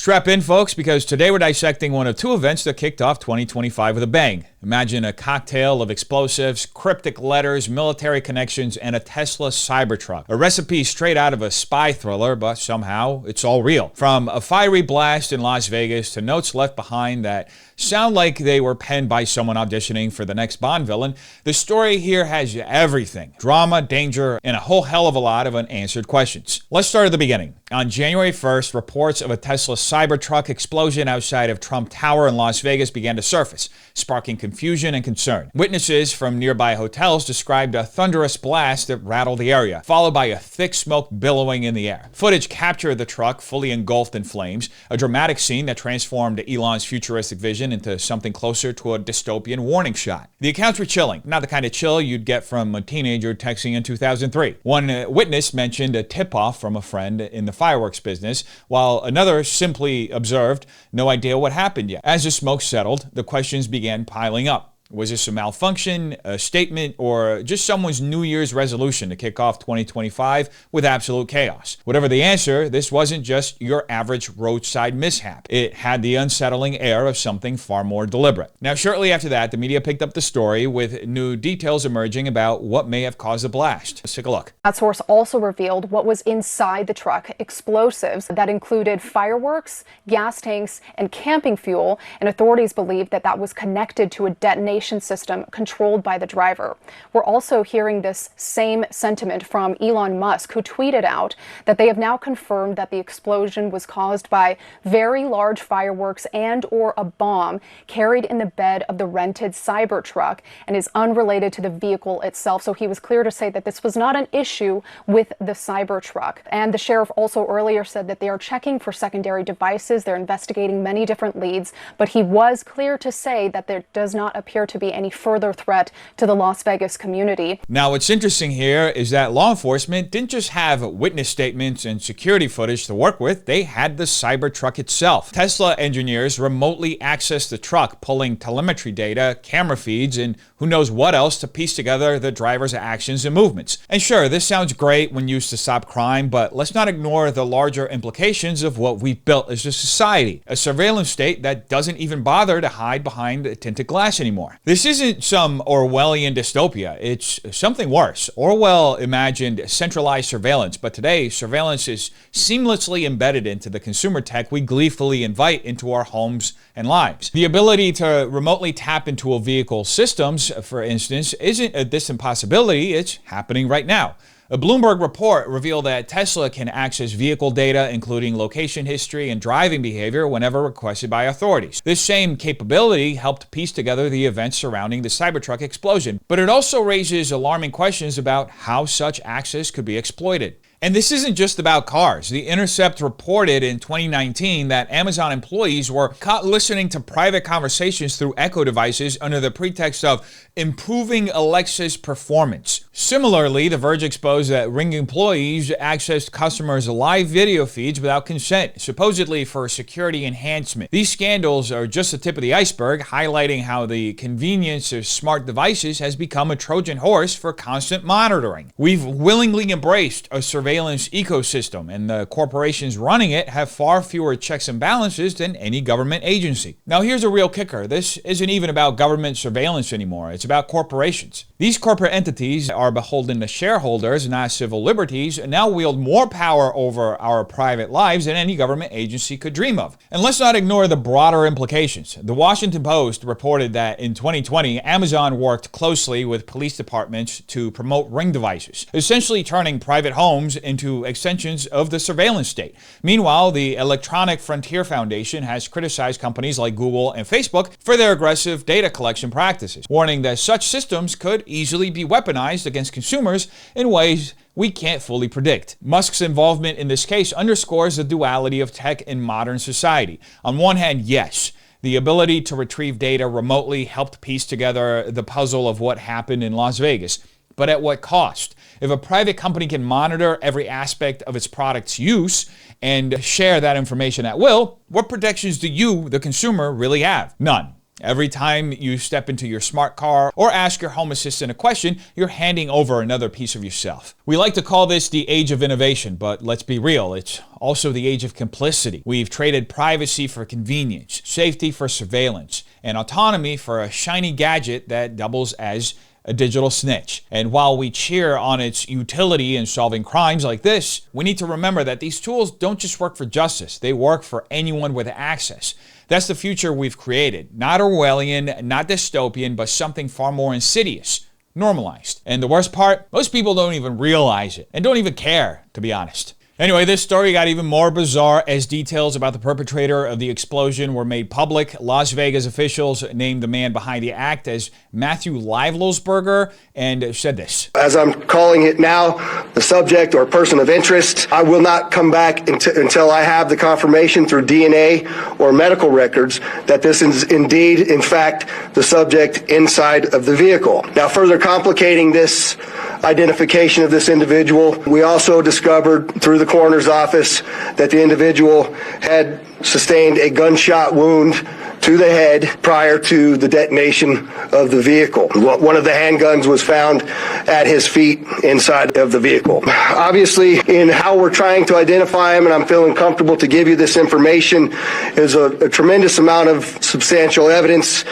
Strap in, folks, because today we're dissecting one of two events that kicked off 2025 with a bang. Imagine a cocktail of explosives, cryptic letters, military connections, and a Tesla Cybertruck. A recipe straight out of a spy thriller, but somehow it's all real. From a fiery blast in Las Vegas to notes left behind that sound like they were penned by someone auditioning for the next Bond villain, the story here has everything. Drama, danger, and a whole hell of a lot of unanswered questions. Let's start at the beginning. On January 1st, reports of a Tesla Cybertruck explosion outside of Trump Tower in Las Vegas began to surface, sparking confusion and concern. Witnesses from nearby hotels described a thunderous blast that rattled the area, followed by a thick smoke billowing in the air. Footage captured the truck fully engulfed in flames, a dramatic scene that transformed Elon's futuristic vision into something closer to a dystopian warning shot. The accounts were chilling, not the kind of chill you'd get from a teenager texting in 2003. One witness mentioned a tip-off from a friend in the fireworks business, while another simply observed, "No idea what happened yet." As the smoke settled, the questions began piling up. Was this a malfunction, a statement, or just someone's New Year's resolution to kick off 2025 with absolute chaos? Whatever the answer, this wasn't just your average roadside mishap. It had the unsettling air of something far more deliberate. Now, shortly after that, the media picked up the story with new details emerging about what may have caused the blast. Let's take a look. That source also revealed what was inside the truck: explosives that included fireworks, gas tanks, and camping fuel, and authorities believe that that was connected to a detonation system controlled by the driver. We're also hearing this same sentiment from Elon Musk, who tweeted out that they have now confirmed that the explosion was caused by very large fireworks and or a bomb carried in the bed of the rented Cybertruck and is unrelated to the vehicle itself. So he was clear to say that this was not an issue with the Cybertruck. And the sheriff also earlier said that they are checking for secondary devices. They're investigating many different leads, but he was clear to say that there does not appear to be any further threat to the Las Vegas community. Now, what's interesting here is that law enforcement didn't just have witness statements and security footage to work with, they had the Cybertruck itself. Tesla engineers remotely accessed the truck, pulling telemetry data, camera feeds, and who knows what else to piece together the driver's actions and movements. And sure, this sounds great when used to stop crime, but let's not ignore the larger implications of what we've built as a society. A surveillance state that doesn't even bother to hide behind tinted glass anymore. This isn't some Orwellian dystopia, it's something worse. Orwell imagined centralized surveillance, but today surveillance is seamlessly embedded into the consumer tech we gleefully invite into our homes and lives. The ability to remotely tap into a vehicle's systems, for instance, isn't a distant possibility, it's happening right now. A Bloomberg report revealed that Tesla can access vehicle data, including location history and driving behavior, whenever requested by authorities. This same capability helped piece together the events surrounding the Cybertruck explosion, but it also raises alarming questions about how such access could be exploited. And this isn't just about cars. The Intercept reported in 2019 that Amazon employees were caught listening to private conversations through Echo devices under the pretext of improving Alexa's performance. Similarly, The Verge exposed that Ring employees accessed customers' live video feeds without consent, supposedly for security enhancement. These scandals are just the tip of the iceberg, highlighting how the convenience of smart devices has become a Trojan horse for constant monitoring. We've willingly embraced a surveillance ecosystem, and the corporations running it have far fewer checks and balances than any government agency. Now, here's a real kicker. This isn't even about government surveillance anymore. It's about corporations. These corporate entities are beholden to shareholders, not civil liberties, and now wield more power over our private lives than any government agency could dream of. And let's not ignore the broader implications. The Washington Post reported that in 2020, Amazon worked closely with police departments to promote Ring devices, essentially turning private homes into extensions of the surveillance state. Meanwhile, the Electronic Frontier Foundation has criticized companies like Google and Facebook for their aggressive data collection practices, warning that such systems could easily be weaponized against consumers in ways we can't fully predict. Musk's involvement in this case underscores the duality of tech in modern society. On one hand, yes, the ability to retrieve data remotely helped piece together the puzzle of what happened in Las Vegas. But at what cost? If a private company can monitor every aspect of its product's use and share that information at will, what protections do you, the consumer, really have? None. Every time you step into your smart car or ask your home assistant a question, you're handing over another piece of yourself. We like to call this the age of innovation, but let's be real, it's also the age of complicity. We've traded privacy for convenience, safety for surveillance, and autonomy for a shiny gadget that doubles as a digital snitch. And while we cheer on its utility in solving crimes like this, we need to remember that these tools don't just work for justice, they work for anyone with access. That's the future we've created. Not Orwellian, not dystopian, but something far more insidious, normalized. And the worst part, most people don't even realize it and don't even care, to be honest. Anyway, this story got even more bizarre as details about the perpetrator of the explosion were made public. Las Vegas officials named the man behind the act as Matthew Livelsberger and said this. As I'm calling it now, the subject or person of interest, I will not come back until I have the confirmation through DNA or medical records that this is indeed, in fact, the subject inside of the vehicle. Now, further complicating this identification of this individual, we also discovered through the coroner's office that the individual had sustained a gunshot wound to the head prior to the detonation of the vehicle. One of the handguns was found at his feet inside of the vehicle. Obviously, in how we're trying to identify him, and I'm feeling comfortable to give you this information, is a tremendous amount of substantial evidence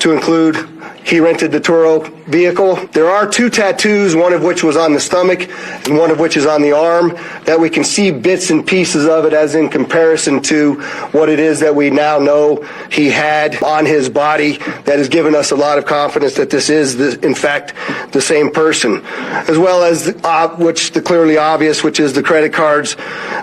to include he rented the Turo vehicle. There are 2 tattoos, one of which was on the stomach and one of which is on the arm, that we can see bits and pieces of it as in comparison to what it is that we now know he had on his body. That has given us a lot of confidence that this is, in fact, the same person. As well as the clearly obvious, which is the credit cards,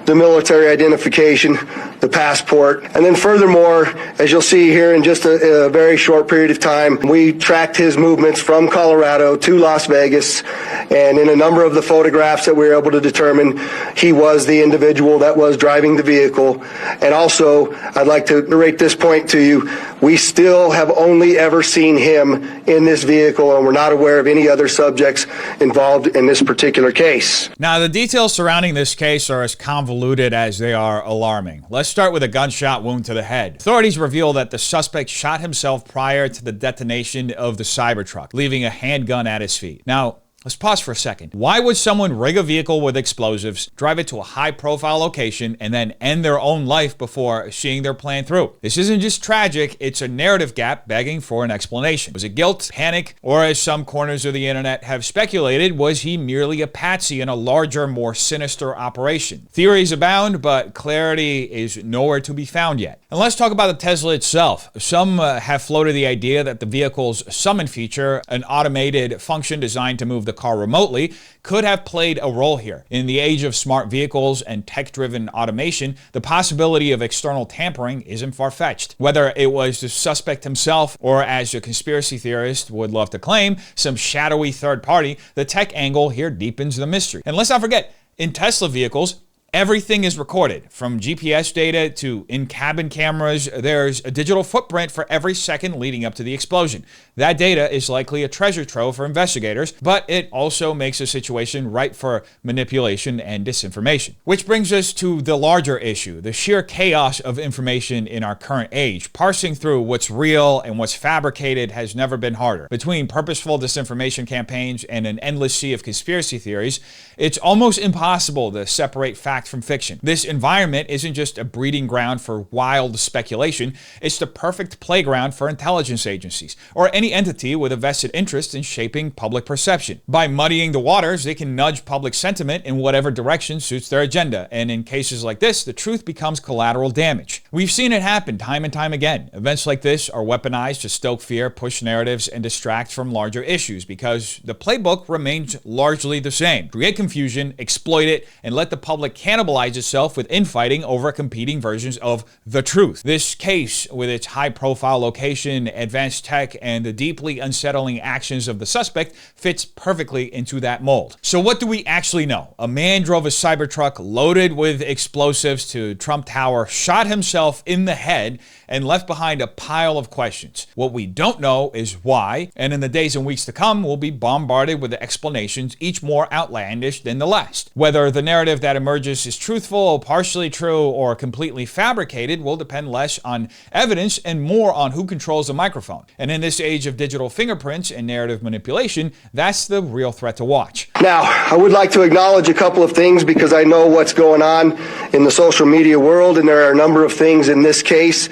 the military identification, the passport. And then furthermore, as you'll see here in just a very short period of time, we tracked his movements from Colorado to Las Vegas, and in a number of the photographs that we were able to determine, he was the individual that was driving the vehicle. And also, I'd like to narrate this point to you. We still have only ever seen him in this vehicle, and we're not aware of any other subjects involved in this particular case. Now, the details surrounding this case are as convoluted as they are alarming. Let's start with a gunshot wound to the head. Authorities reveal that the suspect shot himself prior to the detonation of the Cybertruck, leaving a handgun at his feet. Now, let's pause for a second. Why would someone rig a vehicle with explosives, drive it to a high-profile location, and then end their own life before seeing their plan through? This isn't just tragic, it's a narrative gap begging for an explanation. Was it guilt, panic, or as some corners of the internet have speculated, was he merely a patsy in a larger, more sinister operation? Theories abound, but clarity is nowhere to be found yet. And let's talk about the Tesla itself. Some have floated the idea that the vehicle's summon feature, an automated function designed to move the car remotely, could have played a role here. In the age of smart vehicles and tech-driven automation, the possibility of external tampering isn't far-fetched. Whether it was the suspect himself or, as a conspiracy theorist would love to claim, some shadowy third party, the tech angle here deepens the mystery. And let's not forget, in Tesla vehicles, everything is recorded, from GPS data to in-cabin cameras. There's a digital footprint for every second leading up to the explosion. That data is likely a treasure trove for investigators, but it also makes the situation ripe for manipulation and disinformation. Which brings us to the larger issue, the sheer chaos of information in our current age. Parsing through what's real and what's fabricated has never been harder. Between purposeful disinformation campaigns and an endless sea of conspiracy theories, it's almost impossible to separate fact from fiction. This environment isn't just a breeding ground for wild speculation, it's the perfect playground for intelligence agencies, or any entity with a vested interest in shaping public perception. By muddying the waters, they can nudge public sentiment in whatever direction suits their agenda, and in cases like this, the truth becomes collateral damage. We've seen it happen time and time again. Events like this are weaponized to stoke fear, push narratives, and distract from larger issues, because the playbook remains largely the same. Create confusion, exploit it, and let the public cannibalize itself with infighting over competing versions of the truth. This case, with its high-profile location, advanced tech, and the deeply unsettling actions of the suspect, fits perfectly into that mold. So what do we actually know? A man drove a Cybertruck loaded with explosives to Trump Tower, shot himself in the head, and left behind a pile of questions. What we don't know is why, and in the days and weeks to come, we'll be bombarded with explanations, each more outlandish than the last. Whether the narrative that emerges this is truthful, partially true, or completely fabricated will depend less on evidence and more on who controls the microphone. And in this age of digital fingerprints and narrative manipulation, that's the real threat to watch. Now, I would like to acknowledge a couple of things because I know what's going on in the social media world, and there are a number of things in this case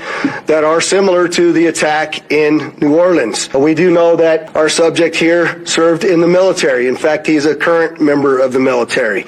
that are similar to the attack in New Orleans. We do know that our subject here served in the military. In fact, he's a current member of the military.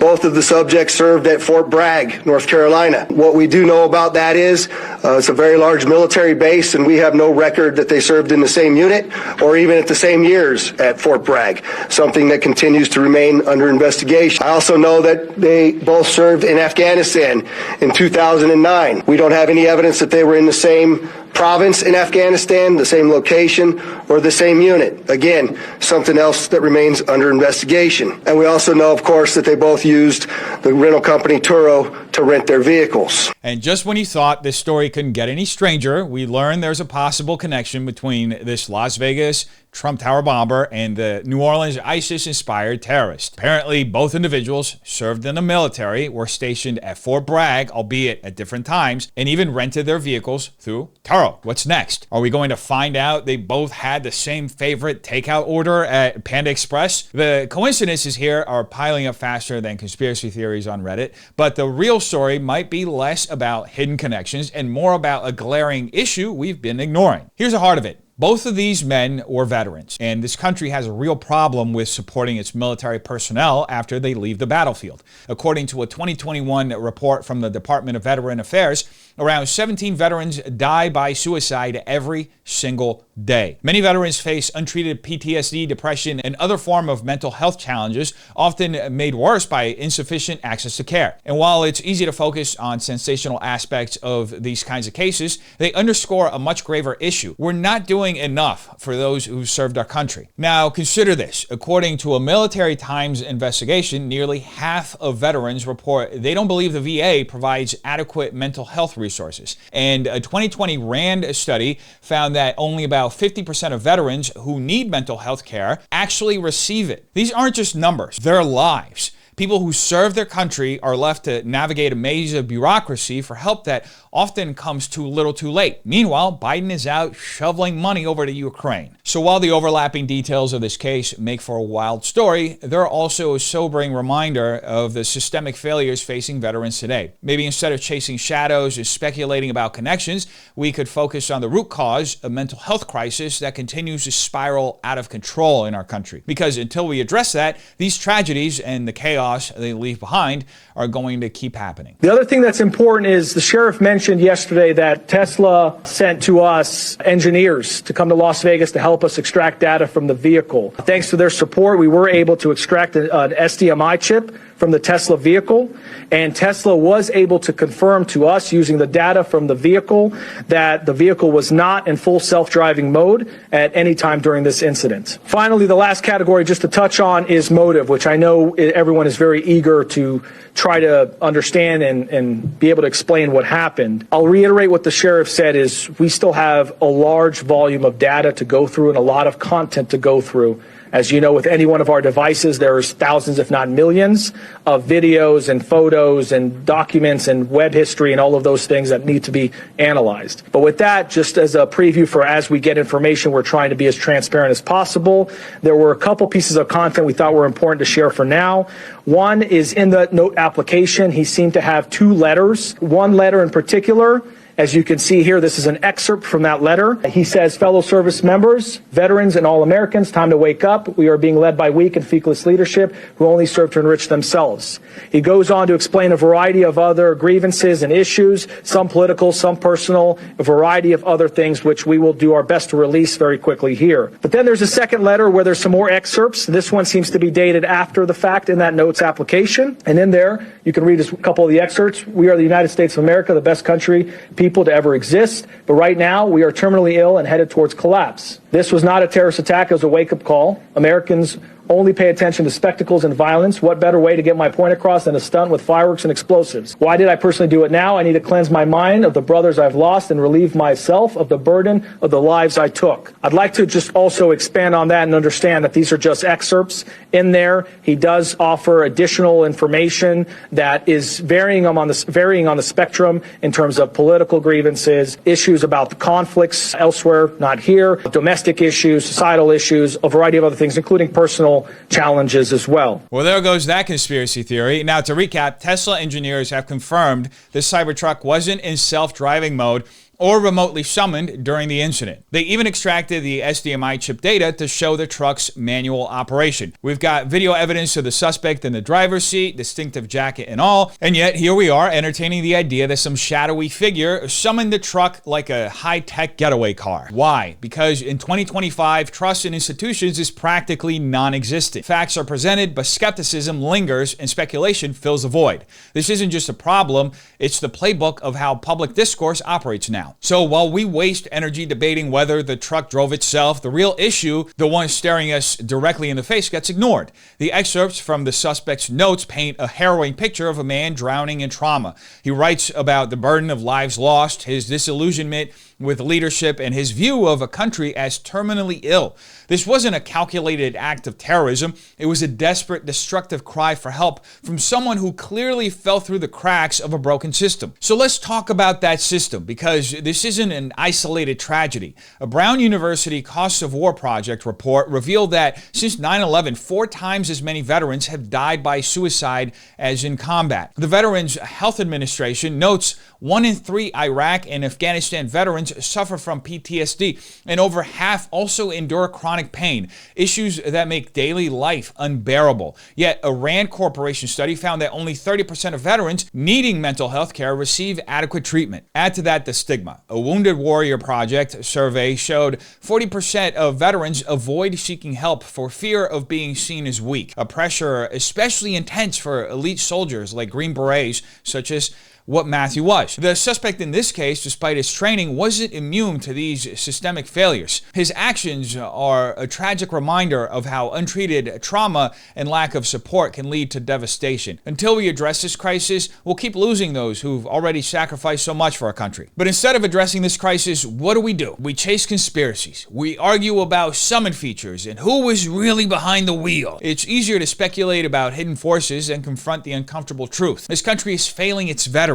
Both of the subjects served at Fort Bragg, North Carolina. What we do know about that is it's a very large military base, and we have no record that they served in the same unit or even at the same years at Fort Bragg, something that continues to remain under investigation. I also know that they both served in Afghanistan in 2009. We don't have any evidence that they were in the same province in Afghanistan, the same location, or the same unit. Again, something else that remains under investigation. And we also know, of course, that they both used the rental company Turo to rent their vehicles. And just when you thought this story couldn't get any stranger, we learned there's a possible connection between this Las Vegas Trump Tower bomber and the New Orleans ISIS-inspired terrorist. Apparently, both individuals served in the military, were stationed at Fort Bragg, albeit at different times, and even rented their vehicles through Turo. What's next? Are we going to find out they both had the same favorite takeout order at Panda Express? The coincidences here are piling up faster than conspiracy theories on Reddit, but the real story might be less about hidden connections and more about a glaring issue we've been ignoring. Here's the heart of it. Both of these men were veterans, and this country has a real problem with supporting its military personnel after they leave the battlefield. According to a 2021 report from the Department of Veteran Affairs, around 17 veterans die by suicide every single day. Many veterans face untreated PTSD, depression, and other forms of mental health challenges, often made worse by insufficient access to care. And while it's easy to focus on sensational aspects of these kinds of cases, they underscore a much graver issue. We're not doing enough for those who served our country. Now, consider this. According to a Military Times investigation, nearly half of veterans report they don't believe the VA provides adequate mental health resources. And a 2020 RAND study found that only about 50% of veterans who need mental health care actually receive it. These aren't just numbers, they're lives. People who serve their country are left to navigate a maze of bureaucracy for help that often comes too little too late. Meanwhile, Biden is out shoveling money over to Ukraine. So while the overlapping details of this case make for a wild story, they're also a sobering reminder of the systemic failures facing veterans today. Maybe instead of chasing shadows and speculating about connections, we could focus on the root cause, a mental health crisis that continues to spiral out of control in our country. Because until we address that, these tragedies and the chaos they leave behind are going to keep happening. The other thing that's important is the sheriff mentioned yesterday that Tesla sent to us engineers to come to Las Vegas to help us extract data from the vehicle. Thanks to their support, we were able to extract an SDMI chip from the Tesla vehicle, and Tesla was able to confirm to us using the data from the vehicle that the vehicle was not in full self-driving mode at any time during this incident. Finally, the last category just to touch on is motive, which I know everyone is very eager to try to understand and be able to explain what happened. I'll reiterate what the sheriff said is we still have a large volume of data to go through and a lot of content to go through. As you know, with any one of our devices, there's thousands, if not millions, of videos and photos and documents and web history and all of those things that need to be analyzed. But with that, just as a preview for as we get information, we're trying to be as transparent as possible. There were a couple pieces of content we thought were important to share for now. One is in the note application. He seemed to have two letters. One letter in particular, as you can see here, this is an excerpt from that letter. He says, fellow service members, veterans, and all Americans, time to wake up. We are being led by weak and feckless leadership who only serve to enrich themselves. He goes on to explain a variety of other grievances and issues, some political, some personal, a variety of other things, which we will do our best to release very quickly here. But then there's a second letter where there's some more excerpts. This one seems to be dated after the fact in that notes application. And in there, you can read a couple of the excerpts. We are the United States of America, the best country, people to ever exist. But right now, we are terminally ill and headed towards collapse. This was not a terrorist attack. It was a wake-up call. Americans only pay attention to spectacles and violence. What better way to get my point across than a stunt with fireworks and explosives? Why did I personally do it now? I need to cleanse my mind of the brothers I've lost and relieve myself of the burden of the lives I took. I'd like to just also expand on that and understand that these are just excerpts in there. He does offer additional information that is varying on the spectrum in terms of political grievances, issues about the conflicts elsewhere, not here, domestic issues, societal issues, a variety of other things, including personal challenges as well. Well, there goes that conspiracy theory. Now, to recap, Tesla engineers have confirmed the Cybertruck wasn't in self-driving mode or remotely summoned during the incident. They even extracted the SDMI chip data to show the truck's manual operation. We've got video evidence of the suspect in the driver's seat, distinctive jacket and all, and yet here we are entertaining the idea that some shadowy figure summoned the truck like a high-tech getaway car. Why? Because in 2025, trust in institutions is practically non-existent. Facts are presented, but skepticism lingers and speculation fills the void. This isn't just a problem, it's the playbook of how public discourse operates now. So while we waste energy debating whether the truck drove itself, the real issue, the one staring us directly in the face, gets ignored. The excerpts from the suspect's notes paint a harrowing picture of a man drowning in trauma. He writes about the burden of lives lost, his disillusionment with leadership, and his view of a country as terminally ill. This wasn't a calculated act of terrorism. It was a desperate, destructive cry for help from someone who clearly fell through the cracks of a broken system. So let's talk about that system, because this isn't an isolated tragedy. A Brown University Costs of War Project report revealed that since 9/11, 4 times as many veterans have died by suicide as in combat. The Veterans Health Administration notes 1 in 3 Iraq and Afghanistan veterans suffer from PTSD, and over half also endure chronic pain, issues that make daily life unbearable. Yet a RAND Corporation study found that only 30% of veterans needing mental health care receive adequate treatment. Add to that the stigma. A Wounded Warrior Project survey showed 40% of veterans avoid seeking help for fear of being seen as weak, a pressure especially intense for elite soldiers like Green Berets, such as what Matthew was. The suspect in this case, despite his training, wasn't immune to these systemic failures. His actions are a tragic reminder of how untreated trauma and lack of support can lead to devastation. Until we address this crisis, we'll keep losing those who've already sacrificed so much for our country. But instead of addressing this crisis, what do? We chase conspiracies. We argue about summon features and who was really behind the wheel. It's easier to speculate about hidden forces than confront the uncomfortable truth. This country is failing its veterans.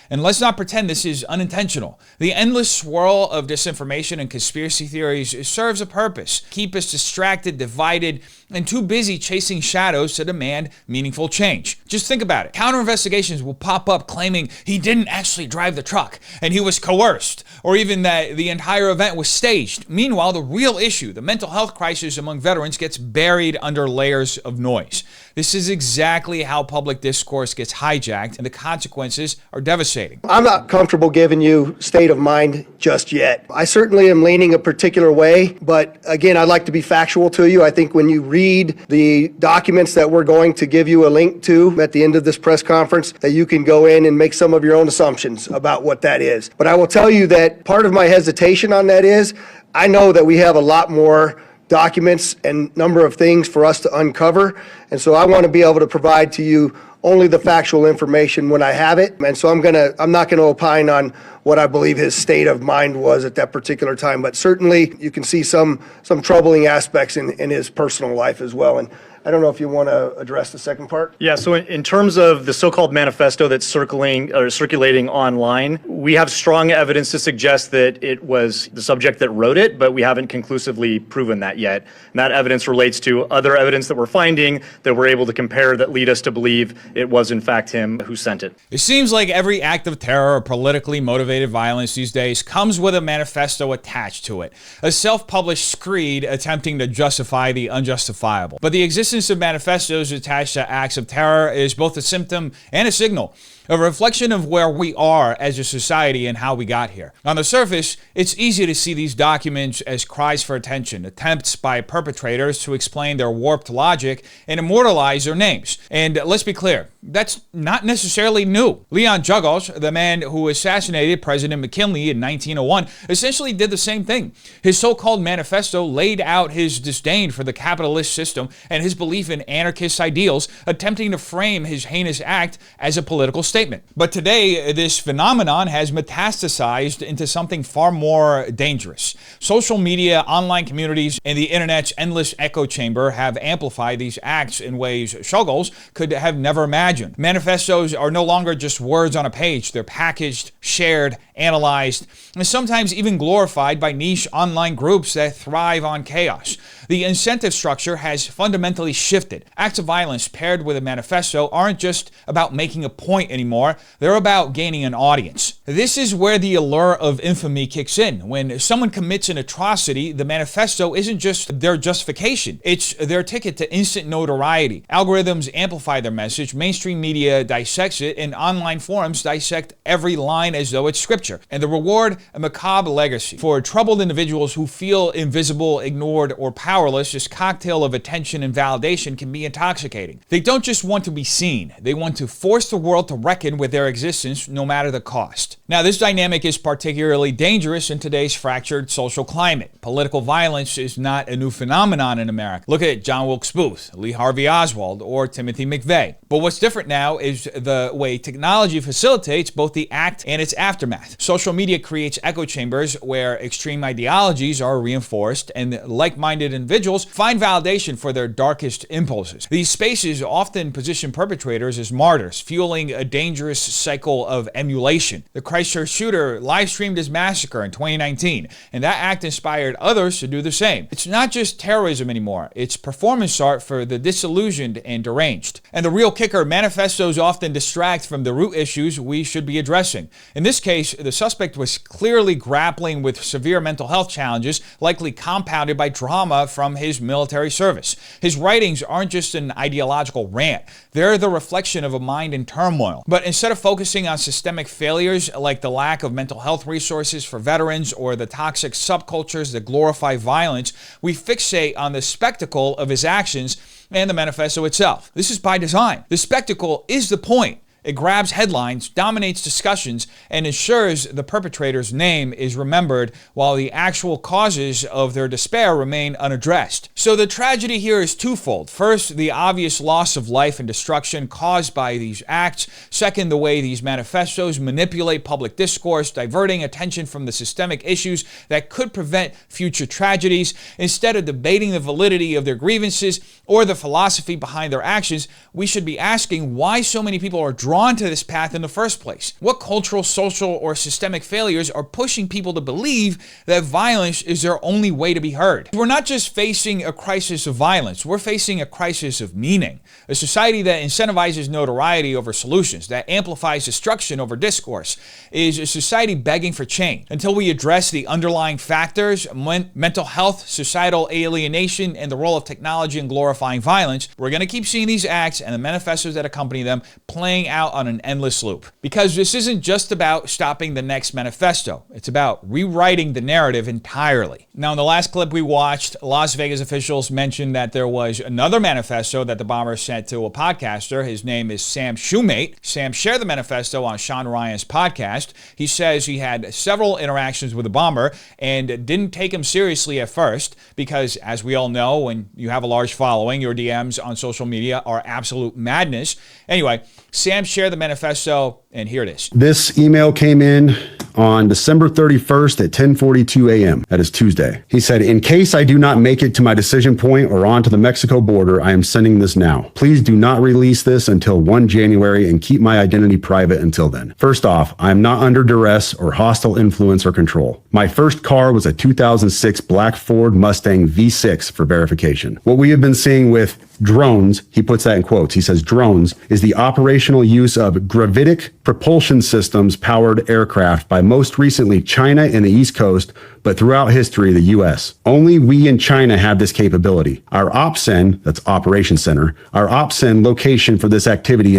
And let's not pretend this is unintentional. The endless swirl of disinformation and conspiracy theories serves a purpose. Keep us distracted, divided, and too busy chasing shadows to demand meaningful change. Just think about it. Counter investigations will pop up claiming he didn't actually drive the truck and he was coerced, or even that the entire event was staged. Meanwhile, the real issue, the mental health crisis among veterans, gets buried under layers of noise. This is exactly how public discourse gets hijacked, and the consequences are devastating. I'm not comfortable giving you state of mind just yet. I certainly am leaning a particular way, but again, I'd like to be factual to you. I think when you read the documents that we're going to give you a link to at the end of this press conference, that you can go in and make some of your own assumptions about what that is. But I will tell you that part of my hesitation on that is I know that we have a lot more documents and number of things for us to uncover, and so I want to be able to provide to you only the factual information when I have it. And so I'm not gonna opine on what I believe his state of mind was at that particular time, but certainly you can see some troubling aspects in his personal life as well. And I don't know if you want to address the second part. Yeah, so in terms of the so-called manifesto that's circulating online, we have strong evidence to suggest that it was the subject that wrote it, but we haven't conclusively proven that yet. And that evidence relates to other evidence that we're finding that we're able to compare that lead us to believe it was in fact him who sent it. It seems like every act of terror or politically motivated violence these days comes with a manifesto attached to it, a self-published screed attempting to justify the unjustifiable. But the existence of manifestos attached to acts of terror is both a symptom and a signal. a reflection of where we are as a society and how we got here. On the surface, it's easy to see these documents as cries for attention, attempts by perpetrators to explain their warped logic and immortalize their names. And let's be clear, that's not necessarily new. Leon Jugos, the man who assassinated President McKinley in 1901, essentially did the same thing. His so-called manifesto laid out his disdain for the capitalist system and his belief in anarchist ideals, attempting to frame his heinous act as a political statement. But today, this phenomenon has metastasized into something far more dangerous. Social media, online communities, and the internet's endless echo chamber have amplified these acts in ways Jugos could have never imagined. Manifestos are no longer just words on a page. They're packaged, shared, analyzed, and sometimes even glorified by niche online groups that thrive on chaos. The incentive structure has fundamentally shifted. Acts of violence paired with a manifesto aren't just about making a point anymore, they're about gaining an audience. This is where the allure of infamy kicks in. When someone commits an atrocity, the manifesto isn't just their justification, it's their ticket to instant notoriety. Algorithms amplify their message, mainstream media dissects it, and online forums dissect every line as though it's scripture. And the reward, a macabre legacy. For troubled individuals who feel invisible, ignored, or powerless, this cocktail of attention and validation can be intoxicating. They don't just want to be seen, they want to force the world to reckon with their existence no matter the cost. Now, this dynamic is particularly dangerous in today's fractured social climate. Political violence is not a new phenomenon in America. Look at John Wilkes Booth, Lee Harvey Oswald, or Timothy McVeigh. But what's different now is the way technology facilitates both the act and its aftermath. Social media creates echo chambers where extreme ideologies are reinforced and like-minded individuals find validation for their darkest impulses. These spaces often position perpetrators as martyrs, fueling a dangerous cycle of emulation. The Christchurch shooter live-streamed his massacre in 2019, and that act inspired others to do the same. It's not just terrorism anymore, it's performance art for the disillusioned and deranged. And the real kicker, manifestos often distract from the root issues we should be addressing. In this case, the suspect was clearly grappling with severe mental health challenges, likely compounded by trauma from his military service. His writings aren't just an ideological rant, they're the reflection of a mind in turmoil. But instead of focusing on systemic failures like the lack of mental health resources for veterans or the toxic subcultures that glorify violence, we fixate on the spectacle of his actions and the manifesto itself. This is by design. The spectacle is the point. It grabs headlines, dominates discussions, and ensures the perpetrator's name is remembered while the actual causes of their despair remain unaddressed. So the tragedy here is twofold. First, the obvious loss of life and destruction caused by these acts. Second, the way these manifestos manipulate public discourse, diverting attention from the systemic issues that could prevent future tragedies. Instead of debating the validity of their grievances or the philosophy behind their actions, we should be asking why so many people are drawn to this path in the first place. What cultural, social, or systemic failures are pushing people to believe that violence is their only way to be heard? We're not just facing a crisis of violence, we're facing a crisis of meaning. A society that incentivizes notoriety over solutions, that amplifies destruction over discourse, is a society begging for change. Until we address the underlying factors, mental health, societal alienation, and the role of technology in glorifying violence, we're going to keep seeing these acts and the manifestos that accompany them playing out on an endless loop. Because this isn't just about stopping the next manifesto, it's about rewriting the narrative entirely. Now, in the last clip we watched, Las Vegas officials mentioned that there was another manifesto that the bomber sent to a podcaster. His name is Sam Shoemate. Sam shared the manifesto on Sean Ryan's podcast. He says he had several interactions with the bomber and didn't take him seriously at first because, as we all know, when you have a large following, your DMs on social media are absolute madness. Anyway, Sam shared the manifesto, and here it is. This email came in on December 31st at 10:42 a.m. That is Tuesday. He said, "In case I do not make it to my decision point or onto the Mexico border, I am sending this now. Please do not release this until 1 January and keep my identity private until then. First off, I am not under duress or hostile influence or control. My first car was a 2006 black Ford Mustang V6 for verification. What we have been seeing with drones," he puts that in quotes, he says drones, "is the operational use of gravitic propulsion systems powered aircraft by most recently China and the East Coast, but throughout history, the US. Only we in China have this capability. Our OPSEN, that's Operation Center, our OPSEN location for this activity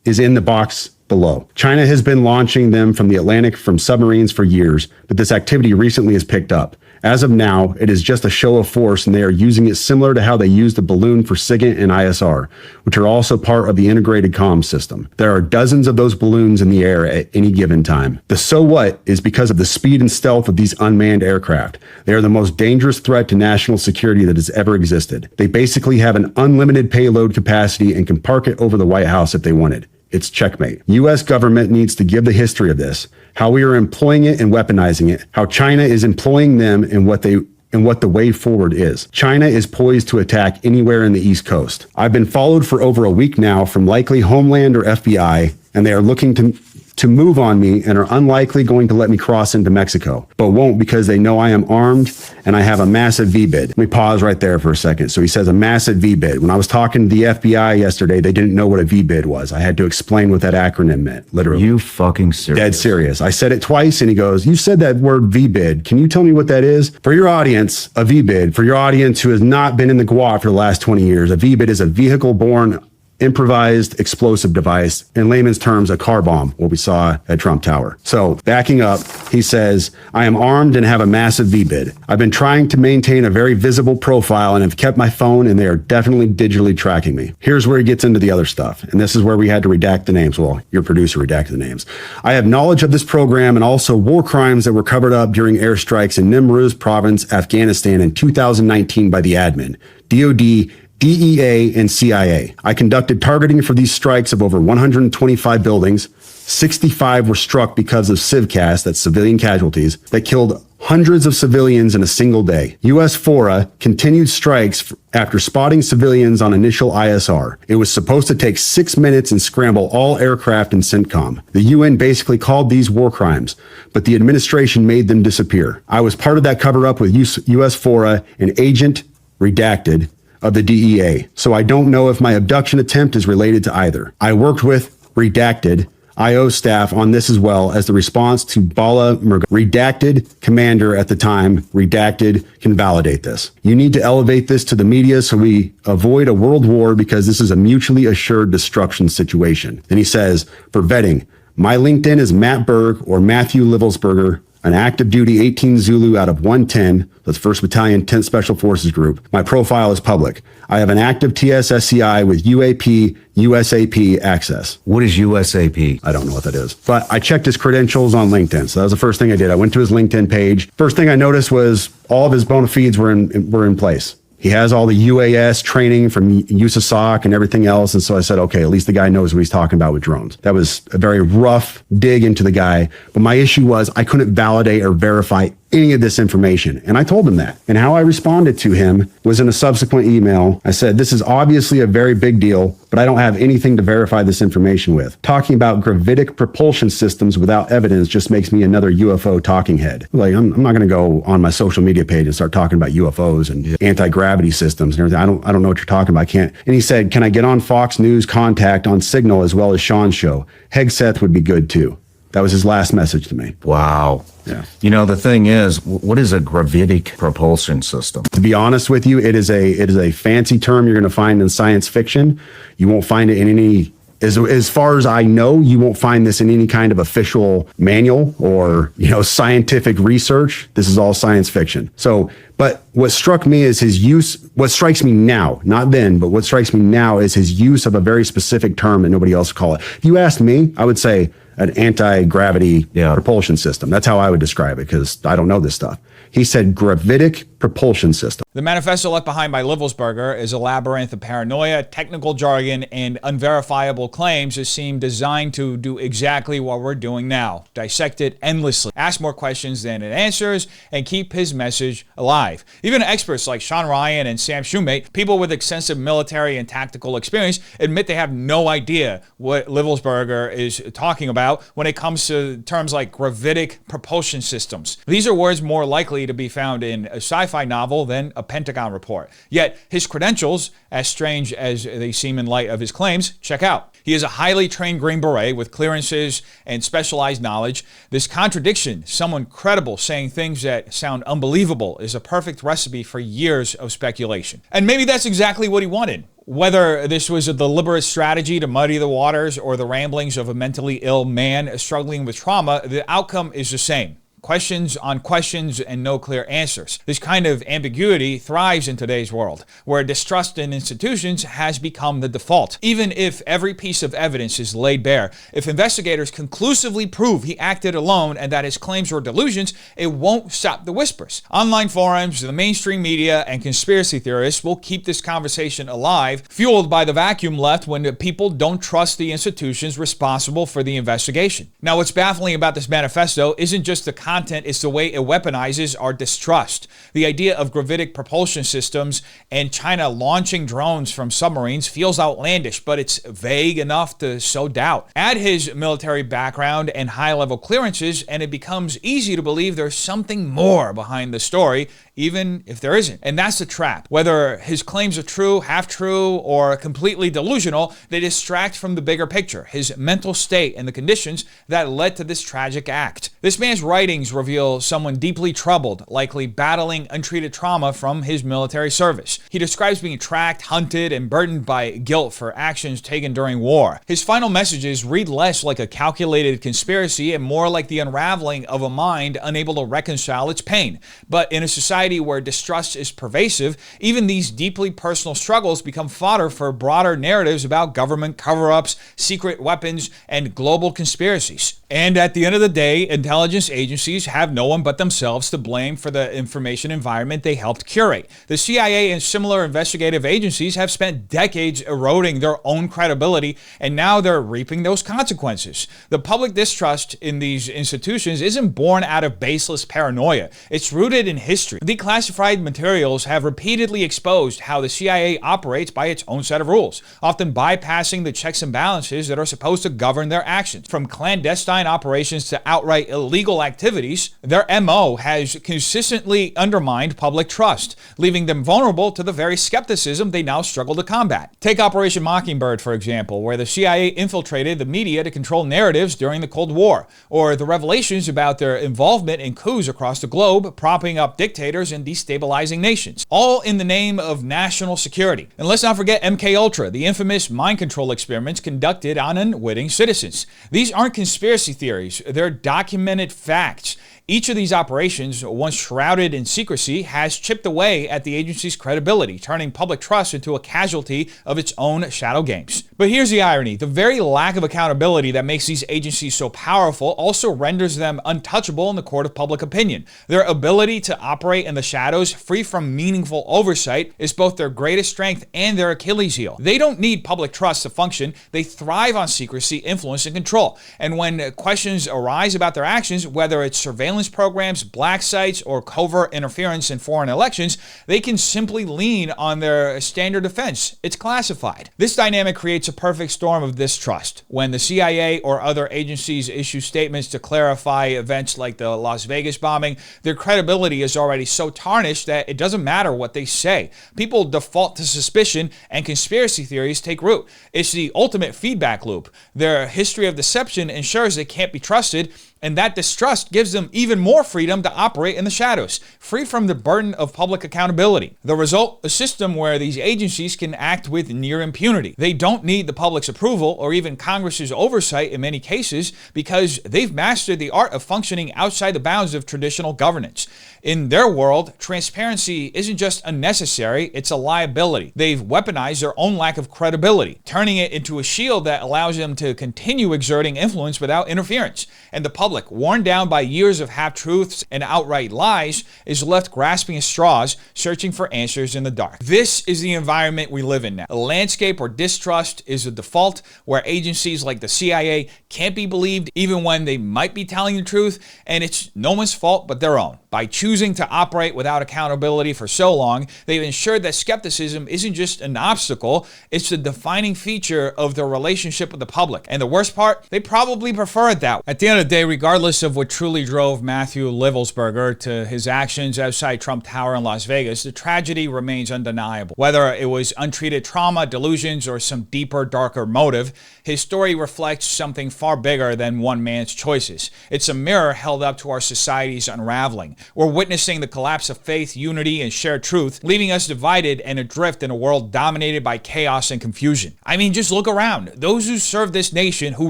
is in the box below. China has been launching them from the Atlantic from submarines for years, but this activity recently has picked up. As of now, it is just a show of force, and they are using it similar to how they used the balloon for SIGINT and ISR, which are also part of the integrated comms system. There are dozens of those balloons in the air at any given time. The so what is because of the speed and stealth of these unmanned aircraft. They are the most dangerous threat to national security that has ever existed. They basically have an unlimited payload capacity and can park it over the White House if they wanted. It's checkmate. U.S. government needs to give the history of this, how we are employing it and weaponizing it, how China is employing them and what the way forward is. China is poised to attack anywhere in the East Coast. I've been followed for over a week now from likely Homeland or FBI, and they are looking to move on me and are unlikely going to let me cross into Mexico, but won't because they know I am armed and I have a massive V-bid. Let me pause right there for a second. So he says a massive V-bid. When I was talking to the FBI yesterday, they didn't know what a V-bid was. I had to explain what that acronym meant, literally. You fucking serious? Dead serious. I said it twice and he goes, you said that word V-bid. Can you tell me what that is? For your audience, a V-bid, for your audience who has not been in the GWOT for the last 20 years, a V-bid is a vehicle-borne improvised explosive device, in layman's terms, a car bomb, what we saw at Trump Tower. So backing up, he says, I am armed and have a massive V-bid. I've been trying to maintain a very visible profile and have kept my phone, and they are definitely digitally tracking me. Here's where he gets into the other stuff. And this is where we had to redact the names. Well, your producer redacted the names. I have knowledge of this program and also war crimes that were covered up during airstrikes in Nimruz province, Afghanistan in 2019 by the admin, DOD, DEA, and CIA. I conducted targeting for these strikes of over 125 buildings. 65 were struck because of civcas, that's civilian casualties, that killed hundreds of civilians in a single day. U.S. FORA continued strikes after spotting civilians on initial ISR. It was supposed to take 6 minutes and scramble all aircraft in CENTCOM. The UN basically called these war crimes, but the administration made them disappear. I was part of that cover-up with U.S. FORA, an agent, redacted, of the DEA, so I don't know if my abduction attempt is related to either. I worked with redacted IO staff on this as well as the response to Bala Murga. Redacted commander at the time, redacted, can validate this. You need to elevate this to the media so we avoid a world war because this is a mutually assured destruction situation. Then he says, for vetting, my LinkedIn is Matt Berg or Matthew Livelsberger, an active duty 18 Zulu out of 110, that's 1st Battalion 10th Special Forces Group. My profile is public. I have an active TSSCI with UAP, USAP access. What is USAP? I don't know what that is, but I checked his credentials on LinkedIn. So that was the first thing I did. I went to his LinkedIn page. First thing I noticed was all of his bona fides were in place. He has all the UAS training from USASOC and everything else. And so I said, okay, at least the guy knows what he's talking about with drones. That was a very rough dig into the guy. But my issue was I couldn't validate or verify any of this information. And I told him that. And how I responded to him was in a subsequent email. I said, this is obviously a very big deal, but I don't have anything to verify this information with. Talking about gravitic propulsion systems without evidence just makes me another UFO talking head. Like, I'm not going to go on my social media page and start talking about UFOs and anti-gravity systems and everything. I don't know what you're talking about. I can't. And he said, can I get on Fox News Contact on Signal as well as Sean's show? Hegseth would be good too. That was his last message to me. Wow. Yeah. You know, the thing is, what is a gravitic propulsion system? To be honest with you, it is a fancy term you're going to find in science fiction. You won't find it in any, as far as I know, you won't find this in any kind of official manual or, scientific research. This is all science fiction. So, but what struck me is his use, what strikes me now, not then, but what strikes me now is his use of a very specific term that nobody else would call it. If you asked me, I would say an anti-gravity propulsion system. That's how I would describe it because I don't know this stuff. He said gravitic propulsion system. The manifesto left behind by Livelsberger is a labyrinth of paranoia, technical jargon, and unverifiable claims that seem designed to do exactly what we're doing now, dissect it endlessly, ask more questions than it answers, and keep his message alive. Even experts like Sean Ryan and Sam Shoemate, people with extensive military and tactical experience, admit they have no idea what Livelsberger is talking about when it comes to terms like gravitic propulsion systems. These are words more likely to be found in a sci-fi novel than a Pentagon report. Yet his credentials, as strange as they seem in light of his claims, check out. He is a highly trained Green Beret with clearances and specialized knowledge. This contradiction, someone credible saying things that sound unbelievable, is a perfect recipe for years of speculation. And maybe that's exactly what he wanted. Whether this was a deliberate strategy to muddy the waters or the ramblings of a mentally ill man struggling with trauma, the outcome is the same. Questions on questions and no clear answers. This kind of ambiguity thrives in today's world, where distrust in institutions has become the default. Even if every piece of evidence is laid bare, if investigators conclusively prove he acted alone and that his claims were delusions, it won't stop the whispers. Online forums, the mainstream media, and conspiracy theorists will keep this conversation alive, fueled by the vacuum left when people don't trust the institutions responsible for the investigation. Now, what's baffling about this manifesto isn't just the content, is the way it weaponizes our distrust. The idea of gravitic propulsion systems and China launching drones from submarines feels outlandish, but it's vague enough to sow doubt. Add his military background and high-level clearances, and it becomes easy to believe there's something more behind the story, even if there isn't. And that's the trap. Whether his claims are true, half true, or completely delusional, they distract from the bigger picture, his mental state and the conditions that led to this tragic act. This man's writings reveal someone deeply troubled, likely battling untreated trauma from his military service. He describes being tracked, hunted, and burdened by guilt for actions taken during war. His final messages read less like a calculated conspiracy and more like the unraveling of a mind unable to reconcile its pain. But in a society where distrust is pervasive, even these deeply personal struggles become fodder for broader narratives about government cover-ups, secret weapons, and global conspiracies. And at the end of the day, intelligence agencies have no one but themselves to blame for the information environment they helped curate. The CIA and similar investigative agencies have spent decades eroding their own credibility, and now they're reaping those consequences. The public distrust in these institutions isn't born out of baseless paranoia. It's rooted in history. Declassified materials have repeatedly exposed how the CIA operates by its own set of rules, often bypassing the checks and balances that are supposed to govern their actions. From clandestine operations to outright illegal activities, their MO has consistently undermined public trust, leaving them vulnerable to the very skepticism they now struggle to combat. Take Operation Mockingbird, for example, where the CIA infiltrated the media to control narratives during the Cold War, or the revelations about their involvement in coups across the globe, propping up dictators and destabilizing nations, all in the name of national security. And let's not forget MKUltra, the infamous mind control experiments conducted on unwitting citizens. These aren't conspiracy theories, they're documented facts. Each of these operations, once shrouded in secrecy, has chipped away at the agency's credibility, turning public trust into a casualty of its own shadow games. But here's the irony. The very lack of accountability that makes these agencies so powerful also renders them untouchable in the court of public opinion. Their ability to operate in the shadows, free from meaningful oversight, is both their greatest strength and their Achilles heel. They don't need public trust to function. They thrive on secrecy, influence, and control. And when questions arise about their actions, whether it's surveillance programs, black sites, or covert interference in foreign elections, they can simply lean on their standard defense. It's classified. This dynamic creates a perfect storm of distrust. When the CIA or other agencies issue statements to clarify events like the Las Vegas bombing, their credibility is already so tarnished that it doesn't matter what they say. People default to suspicion and conspiracy theories take root. It's the ultimate feedback loop. Their history of deception ensures they can't be trusted, and that distrust gives them even more freedom to operate in the shadows, free from the burden of public accountability. The result, a system where these agencies can act with near impunity. They don't need the public's approval or even Congress's oversight in many cases because they've mastered the art of functioning outside the bounds of traditional governance. In their world, transparency isn't just unnecessary, it's a liability. They've weaponized their own lack of credibility, turning it into a shield that allows them to continue exerting influence without interference. And the public, worn down by years of half-truths and outright lies, is left grasping at straws, searching for answers in the dark. This is the environment we live in now. A landscape where distrust is the default, where agencies like the CIA can't be believed even when they might be telling the truth, and it's no one's fault but their own. By choosing to operate without accountability for so long, they've ensured that skepticism isn't just an obstacle, it's the defining feature of their relationship with the public. And the worst part, they probably prefer it that way. At the end of the day, regardless of what truly drove Matthew Livelsberger to his actions outside Trump Tower in Las Vegas, the tragedy remains undeniable. Whether it was untreated trauma, delusions, or some deeper, darker motive, his story reflects something far bigger than one man's choices. It's a mirror held up to our society's unraveling. We're witnessing the collapse of faith, unity, and shared truth, leaving us divided and adrift in a world dominated by chaos and confusion. I mean, just look around. Those who serve this nation, who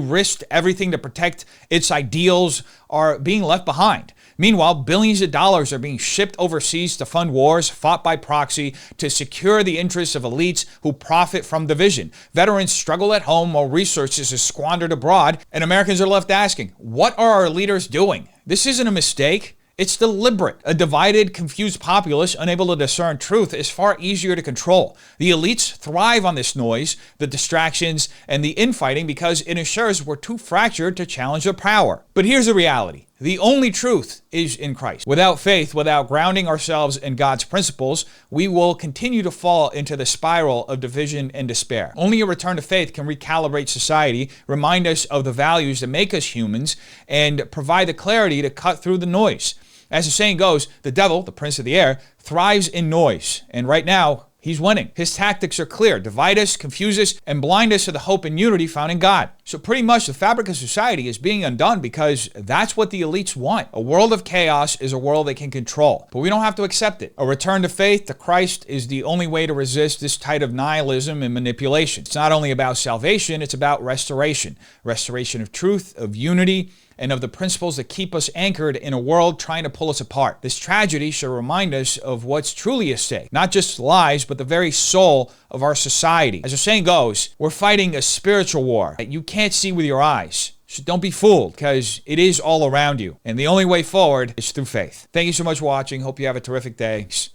risked everything to protect its ideals, are being left behind. Meanwhile, billions of dollars are being shipped overseas to fund wars fought by proxy to secure the interests of elites who profit from division. Veterans struggle at home while resources are squandered abroad, and Americans are left asking, what are our leaders doing? This isn't a mistake. It's deliberate. A divided, confused populace unable to discern truth is far easier to control. The elites thrive on this noise, the distractions, and the infighting because it ensures we're too fractured to challenge their power. But here's the reality. The only truth is in Christ. Without faith, without grounding ourselves in God's principles, we will continue to fall into the spiral of division and despair. Only a return to faith can recalibrate society, remind us of the values that make us humans, and provide the clarity to cut through the noise. As the saying goes, the devil, the prince of the air, thrives in noise. And right now, he's winning. His tactics are clear: divide us, confuse us, and blind us to the hope and unity found in God. So pretty much the fabric of society is being undone because that's what the elites want. A world of chaos is a world they can control, but we don't have to accept it. A return to faith, to Christ, is the only way to resist this type of nihilism and manipulation. It's not only about salvation, it's about restoration. Restoration of truth, of unity, and of the principles that keep us anchored in a world trying to pull us apart. This tragedy should remind us of what's truly at stake, not just lives, but the very soul of our society. As the saying goes, we're fighting a spiritual war that you can't see with your eyes. So don't be fooled, because it is all around you. And the only way forward is through faith. Thank you so much for watching. Hope you have a terrific day.